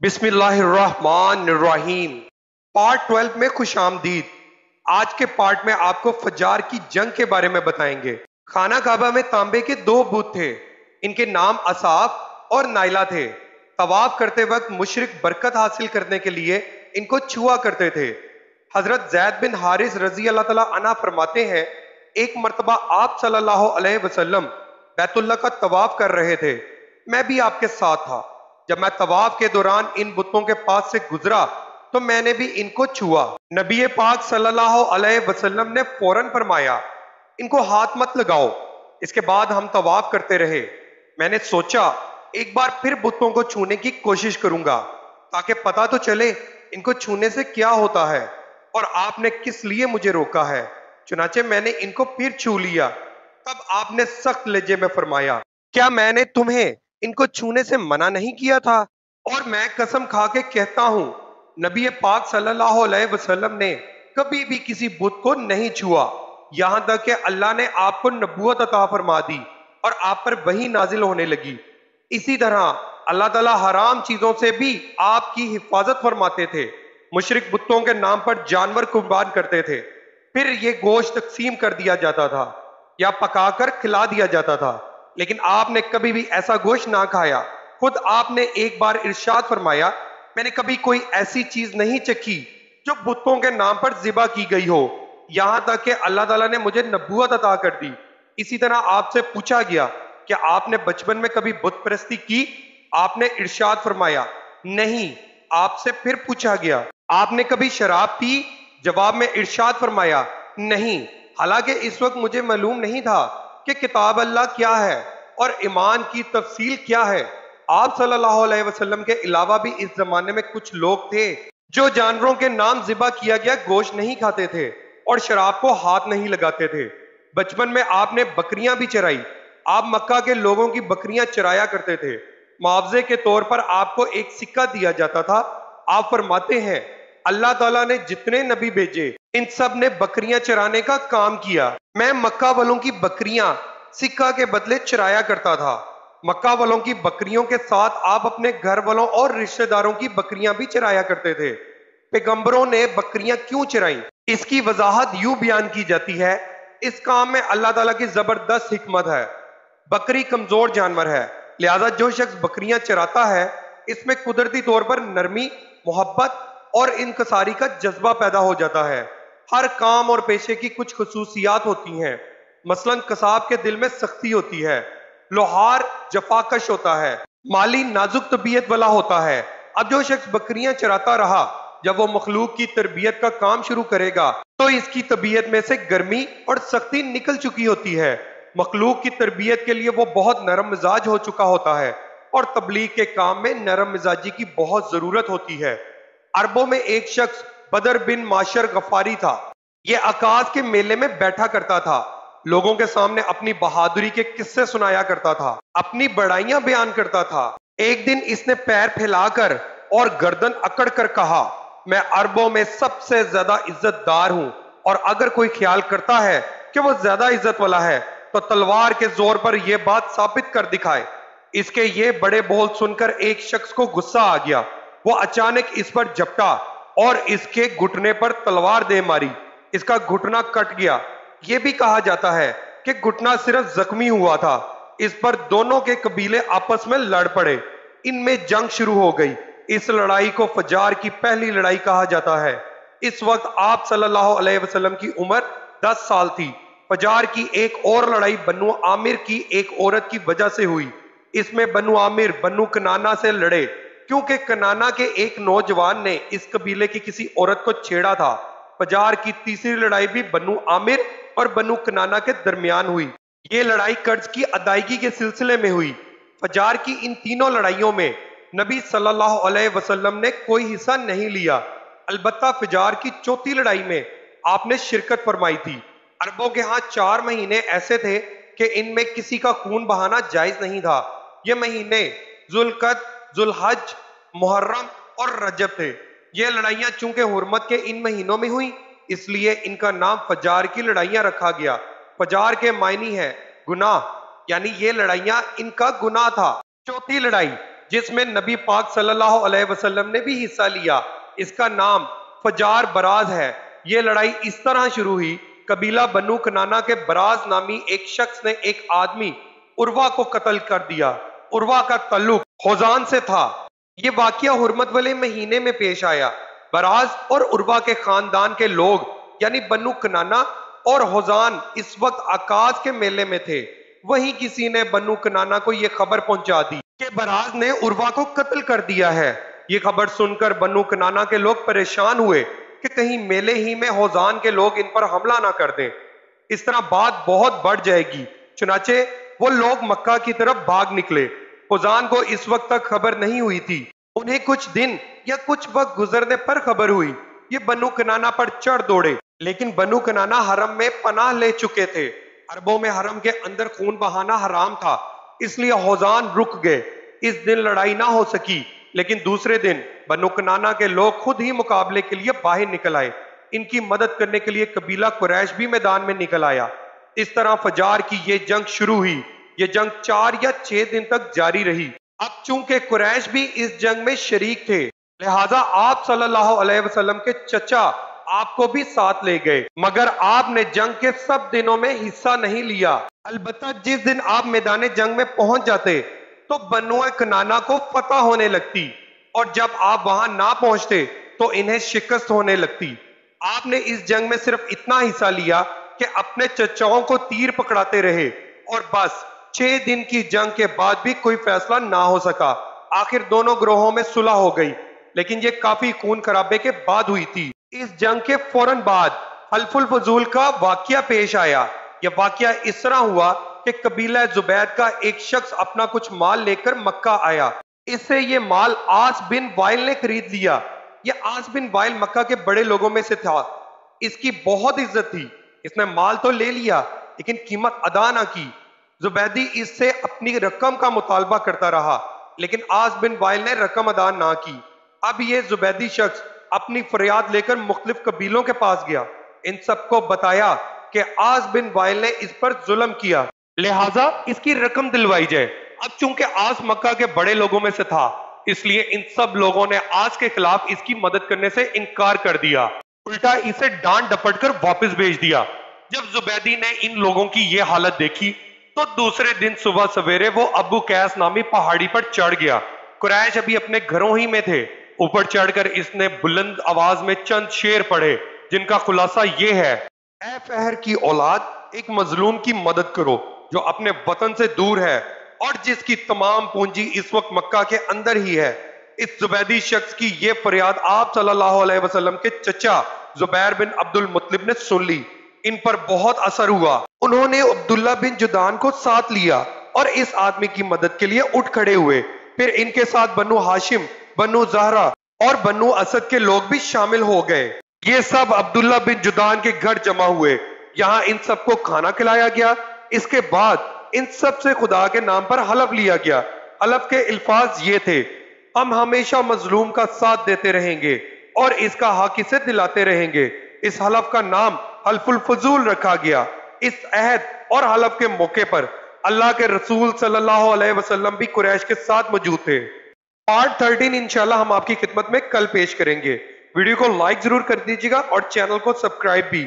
बिस्मिल्लाहिर्रहमानिर्रहीम। पार्ट 12 में खुश आमदीद। आज के पार्ट में आपको फज्जार की जंग के बारे में बताएंगे। खाना काबा में तांबे के दो बुत थे। इनके नाम असाफ और नाइला थे। तवाफ करते वक्त मुशरिक बरकत हासिल करने के लिए इनको छुआ करते थे। हजरत जैद बिन हारिस रजी अल्लाह तआला अन्हु फरमाते हैं, एक मर्तबा आप सल्लल्लाहु अलैहि वसल्लम बैतुल्लाह का तवाफ कर रहे थे। मैं भी आपके साथ था। जब मैं तवाफ के दौरान इन बुतों के पास से गुजरा तो मैंने भी इनको छुआ। नबी पाक सल्लल्लाहु अलैहि वसल्लम ने फौरन फरमाया, इनको हाथ मत लगाओ। इसके बाद हम तवाफ करते रहे। मैंने सोचा एक बार फिर बुतों को छूने की कोशिश करूंगा ताकि पता तो चले इनको छूने से क्या होता है और आपने किस लिए मुझे रोका है। चुनाचे मैंने इनको फिर छू लिया। तब आपने सख्त लहजे में फरमाया, क्या मैंने तुम्हें इनको छूने से मना नहीं किया था? और मैं कसम खा के कहता हूं, नबी पाक सल्लल्लाहु अलैहि वसल्लम ने कभी भी किसी बुत को नहीं छुआ, यहां तक कि अल्लाह ने आपको नबूवत अता फरमा दी और आप पर वही नाजिल होने लगी। इसी तरह अल्लाह ताला हराम चीजों से भी आपकी हिफाजत फरमाते थे। मुशरिक बुतों के नाम पर जानवर कुर्बान करते थे, फिर ये गोश्त तकसीम कर दिया जाता था या पकाकर खिला दिया जाता था, लेकिन आपने कभी भी ऐसा गोश्त ना खाया। खुद आपने एक बार इरशाद फरमाया, मैंने कभी कोई ऐसी चीज नहीं चखी जो बुतों के नाम पर ज़िबा की गई हो, यहां तक कि अल्लाह ताला ने मुझे नबूवत अता कर दी। इसी तरह आपसे पूछा गया कि आपने बचपन में कभी बुत परस्ती की? आपने इरशाद फरमाया, नहीं। आपसे फिर पूछा गया, आपने कभी शराब पी? जवाब में इरशाद फरमाया, नहीं। हालांकि इस वक्त मुझे मालूम नहीं था कि किताब अल्लाह क्या है और ईमान की तफसील क्या है। आप सल्लल्लाहु अलैहि वसल्लम के अलावा भी इस जमाने में कुछ लोग थे जो जानवरों के नाम ज़िबा किया गया गोश्त नहीं खाते थे और शराब को हाथ नहीं लगाते थे। बचपन में आपने बकरियां भी चराई। आप मक्का के लोगों की बकरियां चराया करते थे। मुआवजे के तौर पर आपको एक सिक्का दिया जाता था। आप फरमाते हैं, अल्लाह ताला ने जितने नबी भेजे इन सब ने बकरियां चराने का काम किया। मैं मक्का वालों की बकरियां सिक्का के बदले चराया करता था। मक्का वालों की बकरियों के साथ आप अपने घर वालों और रिश्तेदारों की बकरियां भी चराया करते थे। पैगंबरों ने बकरियां क्यों चराई, इसकी वजाहत यूं बयान की जाती है, इस काम में अल्लाह ताला की जबरदस्त हिकमत है। बकरी कमजोर जानवर है, लिहाजा जो शख्स बकरियां चराता है इसमें कुदरती तौर पर नरमी, मोहब्बत और इनकसारी का जज्बा पैदा हो जाता है। हर काम और पेशे की कुछ खसूसियात होती हैं। मसलन कसाब के दिल में सख्ती होती है, लोहार जफाकश होता है, माली नाजुक तबीयत वाला होता है। अब जो शख्स बकरियां चराता रहा, जब वो मखलूक की तरबियत का काम शुरू करेगा तो इसकी तबीयत में से गर्मी और सख्ती निकल चुकी होती है। मखलूक की तरबियत के लिए वो बहुत नरम मिजाज हो चुका होता है और तबलीग के काम में नरम मिजाजी की बहुत जरूरत होती है। अरबों में एक शख्स बदर बिन माशर गफारी था। ये अकाज के मेले में बैठा करता था, लोगों के सामने अपनी बहादुरी के किस्से सुनाया करता था, अपनी बड़ाइयां बयान करता था। एक दिन इसने पैर फैलाकर और गर्दन अकड़ कर कहा, मैं अरबों में सबसे ज्यादा इज्जतदार हूं और अगर कोई ख्याल करता है कि वो ज्यादा इज्जत वाला है तो तलवार के जोर पर यह बात साबित कर दिखाए। इसके ये बड़े बोल सुनकर एक शख्स को गुस्सा आ गया। वो अचानक इस पर झपटा और इसके घुटने पर तलवार दे मारी। इसका घुटना कट गया। ये भी कहा जाता है कि घुटना सिर्फ जख्मी हुआ था। इस पर दोनों के कबीले आपस में लड़ पड़े। इनमें जंग शुरू हो गई। इस लड़ाई को फज्जार की पहली लड़ाई कहा जाता है। इस वक्त आप सल्लल्लाहु अलैहि वसल्लम की उम्र 10 साल थी। फज्जार की एक और लड़ाई बन्नु आमिर की एक औरत की वजह से हुई। इसमें बन्नु आमिर बन्नु कनाना से लड़े, क्योंकि कनाना के एक नौजवान ने इस कबीले की किसी औरत को छेड़ा था। फज्जार की तीसरी लड़ाई भी बन्नु आमिर और बन्नु कनाना के दरमियान हुई। ये लड़ाई कर्ज की अदायगी के सिलसिले में हुई। फज्जार की इन तीनों लड़ाइयों में नबी सल्लल्लाहु अलैहि वसल्लम ने कोई हिस्सा नहीं लिया। अलबत्ता फज्जार की चौथी लड़ाई में आपने शिरकत फरमाई थी। अरबों के यहाँ 4 महीने ऐसे थे कि इनमें किसी का खून बहाना जायज नहीं था। ये महीने जुल्कद, जुलहज, मुहर्रम और रजब थे। ये लड़ाइयां चूंकि हुर्मत के इन महीनों में हुई, इसलिए इनका नाम फज्जार की लड़ाइयां रखा गया। फज्जार के मायनी है गुनाह, यानी ये लड़ाइयां इनका गुनाह था। चौथी लड़ाई جس میں نبی پاک صلی اللہ علیہ وسلم نے بھی حصہ لیا۔ اس کا نام فجار براز ہے۔ یہ لڑائی اس طرح شروع ہوئی، قبیلہ بنو کنانا کے براز نامی ایک شخص نے ایک آدمی عروہ کو قتل کر دیا۔ عروہ کا تعلق حوزان سے تھا۔ یہ واقعہ حرمت والے مہینے میں پیش آیا۔ براز اور عروہ کے خاندان کے لوگ یعنی بنو کنانا اور حوزان اس وقت عکاظ کے میلے میں تھے۔ وہیں کسی نے بنو کنانا کو یہ خبر پہنچا دی کہ براز نے عروہ کو قتل کر دیا ہے۔ یہ خبر سن کر بنو کنانا کے لوگ پریشان ہوئے کہ کہیں میلے ہی میں حوزان کے لوگ ان پر حملہ نہ کر دیں، اس طرح بات بہت بڑھ جائے گی۔ چنانچہ وہ لوگ مکہ کی طرف بھاگ نکلے۔ حوزان کو اس وقت تک خبر نہیں ہوئی تھی۔ انہیں کچھ دن یا کچھ وقت گزرنے پر خبر ہوئی۔ یہ بنو کنانا پر چڑھ دوڑے، لیکن بنو کنانا حرم میں پناہ لے چکے تھے۔ عربوں میں حرم کے اندر خون بہانا حرام تھا، اس لیے حوزان رک گئے۔ اس دن لڑائی نہ ہو سکی، لیکن دوسرے دن بنو کنانا کے لوگ خود ہی مقابلے کے لیے باہر نکل آئے۔ ان کی مدد کرنے کے لیے قبیلہ قریش بھی میدان میں نکل آیا۔ اس طرح فجار کی یہ جنگ شروع ہوئی۔ یہ جنگ 4 یا 6 دن تک جاری رہی۔ اب چونکہ قریش بھی اس جنگ میں شریک تھے، لہٰذا آپ صلی اللہ علیہ وسلم کے چچا آپ کو بھی ساتھ لے گئے، مگر آپ نے جنگ کے سب دنوں میں حصہ نہیں لیا۔ البتہ جس دن آپ میدان جنگ میں پہنچ جاتے تو بنو کنانا کو فتح ہونے لگتی، اور جب آپ وہاں نہ پہنچتے تو انہیں شکست ہونے لگتی۔ آپ نے اس جنگ میں صرف اتنا حصہ لیا کہ اپنے چچاؤں کو تیر پکڑاتے رہے، اور بس 6 دن کی جنگ کے بعد بھی کوئی فیصلہ نہ ہو سکا۔ آخر دونوں گروہوں میں صلح ہو گئی، لیکن یہ کافی خون خرابے کے بعد ہوئی تھی۔ اس جنگ کے فوراً بعد حلف الفضول کا واقعہ پیش آیا۔ یہ واقعہ اس طرح ہوا کہ قبیلہ زبید کا ایک شخص اپنا کچھ مال لے کر مکہ آیا۔ اس سے یہ مال عاص بن وائل نے خرید لیا۔ یہ عاص بن وائل مکہ کے بڑے لوگوں میں سے تھا۔ اس کی بہت عزت تھی۔ اس نے مال تو لے لیا لیکن قیمت ادا نہ کی۔ زبیدی اس سے اپنی رقم کا مطالبہ کرتا رہا، لیکن عاص بن وائل نے رقم ادا نہ کی۔ اب یہ زبیدی شخص اپنی فریاد لے کر مختلف قبیلوں کے پاس گیا۔ ان سب کو بتایا کہ عاص بن وائل نے اس پر ظلم کیا، لہٰذا اس کی رقم دلوائی جائے۔ اب چونکہ عاص مکہ کے بڑے لوگوں میں سے تھا، اس لیے ان سب لوگوں نے عاص کے خلاف اس کی مدد کرنے سے انکار کر دیا، الٹا اسے ڈانٹ ڈپٹ کر واپس بھیج دیا۔ جب زبیدی نے ان لوگوں کی یہ حالت دیکھی تو دوسرے دن صبح سویرے وہ ابو قیس نامی پہاڑی پر چڑھ گیا۔ قریش ابھی اپنے گھروں ہی میں تھے۔ اوپر چڑھ کر اس نے بلند آواز میں چند شعر پڑھے، جن کا خلاصہ یہ ہے: اے فہر کی اولاد، ایک مظلوم کی مدد کرو جو اپنے وطن سے دور ہے اور جس کی تمام پونجی اس وقت مکہ کے اندر ہی ہے۔ اس زبیدی شخص کی یہ فریاد آپ صلی اللہ علیہ وسلم کے چچا زبیر بن عبد المطلب نے سن لی۔ ان پر بہت اثر ہوا۔ انہوں نے عبداللہ بن جدعان کو ساتھ لیا اور اس آدمی کی مدد کے لیے اٹھ کھڑے ہوئے۔ پھر ان کے ساتھ بنو ہاشم، بنو زہرہ اور بنو اسد کے لوگ بھی شامل ہو گئے۔ یہ سب عبداللہ بن جدعان کے گھر جمع ہوئے۔ یہاں ان سب کو کھانا کھلایا گیا۔ اس کے بعد ان سب سے خدا کے نام پر حلف لیا گیا۔ حلف کے الفاظ یہ تھے: ہم ہمیشہ مظلوم کا ساتھ دیتے رہیں گے اور اس کا حق اسے دلاتے رہیں گے۔ اس حلف کا نام حلف الفضول رکھا گیا۔ اس عہد اور حلف کے موقع پر اللہ کے رسول صلی اللہ علیہ وسلم بھی قریش کے ساتھ موجود تھے۔ پارٹ 13 انشاءاللہ ہم آپ کی خدمت میں کل پیش کریں گے۔ ویڈیو کو لائک ضرور کر دیجیے گا اور چینل کو سبسکرائب بھی۔